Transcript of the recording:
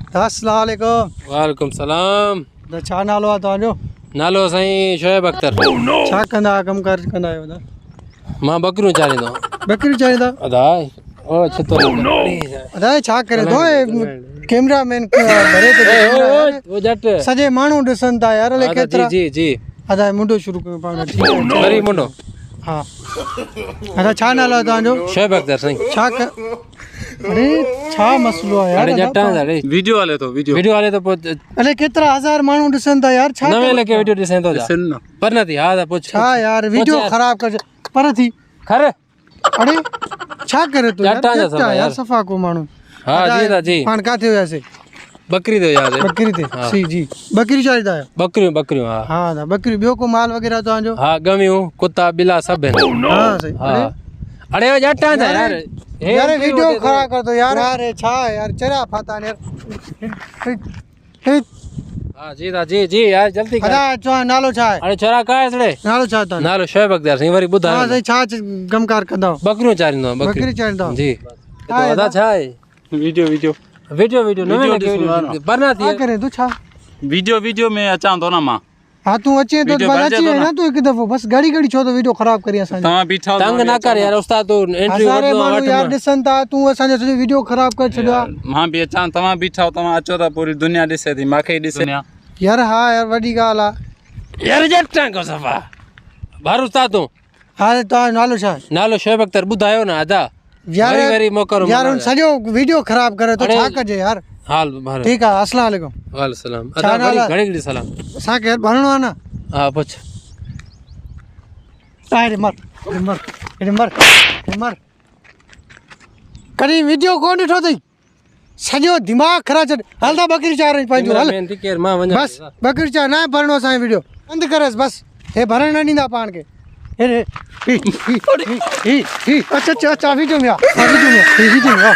अस्सलाम वालेकुम। वालेकुम सलाम। त छा नालो आहे तव्हांजो? नालो साईं शोएब अख्तर। छा कंदा कमकार कंदा आहियो तव्हां? मां बकरियूं चालींदो बकरी चाहींदा? अदाय ओ छतो अदा छा करे थो कैमरामैन भरे ते वो जट सॼे माण्हू ॾिसनि था यार अलाए केतिरा। जी जी अदा मुंडो शुरू कयो पाण। वरी मुंडो। हा अदा छा नालो आहे तव्हांजो? शोएब अख्तर साईं। छा अरे छा मसलो आहे यार? जट आहे वीडियो वाले तो वीडियो वाले तो अलाए केतिरा हज़ार माण्हू ॾिसनि था यार। छा 9 लखे वीडियो ॾिसनि तो पर न थी हा दा पुछ छा यार वीडियो ख़राब कर पर थी खर। अरे छा करे तू जटा जा सब यार सफ़ा को माण्हू। हां जी दा जी पाण काथे हुयासीं? बकरी दे याद है बकरी ते सी जी बकरी चाहींदा आहियो? बकरियूं हां हां दा बकरी ॿियो को माल वग़ैरह तव्हांजो? हां गमियूं कुत्ता बिला सब है। हां सही। अरे वो जटा था यार यार वीडियो खराब कर दो यार। यार छा यार चरा फाता यार। हां जी दा जी यार जल्दी कर। अदा चो नालो छा है? अरे छोरा का है सड़े? नालो छा था? नालो शोएब अख्तर साईं वरी बुधा। हां सही छा कमकार कंदा? बकरियूं चालींदो बकरी चाहींदा जी। तो अदा छा है? वीडियो नवे लगे बना थी करे तू छा वीडियो में अचां तो ना मां। हाँ तू अचे तो बस अची ना तू एक दफो बस घड़ी छो तो वीडियो खराब करी असा तमा बीठा तंग ना कर यार उस्ताद तू एंट्री सारे माण्हू यार ॾिसनि था तू असा जो वीडियो खराब कर छॾियो। मां भी अचां तमा बीठा तमा अचो त पूरी दुनिया ॾिसे थी माखे ॾिसे यार। हाँ यार वॾी ॻाल्हि आहे यार जट्टा को सफा बाहर उस्ताद तू। हाँ तव्हां नालो छा? नालो शोएब अख्तर बुधायो ना अदा यार वरी मौको यार उन सॼो वीडियो खराब करे तो छा कजे यार। हाल बाहर ठीक है अस्सलाम वालेकुम। वालेकुम सलाम अदा घड़ी सलाम सा के भरणो है ना? हां पूछ अरे मर करी वीडियो कोन ॾिठो अथई सॼो दिमाग़ ख़राब छॾ। हलदा बकरी चार पंहिंजो हल बस बकरी चार ना भरणो असांजो वीडियो बंदि करेसि बस। हे भरण न ॾींदा पाण खे। अच्छा वीडियो में वीडियो में